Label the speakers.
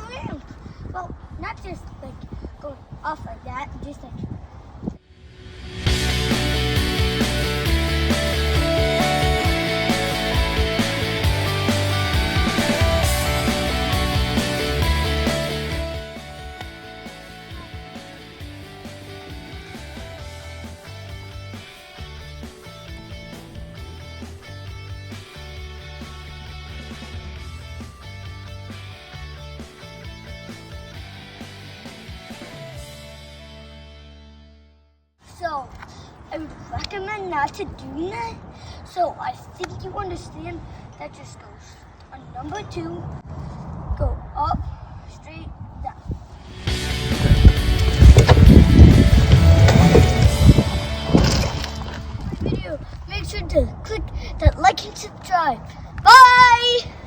Speaker 1: around. Well, not just like going off like that, just like. So, I would recommend not to do that. So, I think you understand that just goes on number 2, go up, straight down. Video, make sure to click that like and subscribe. Bye!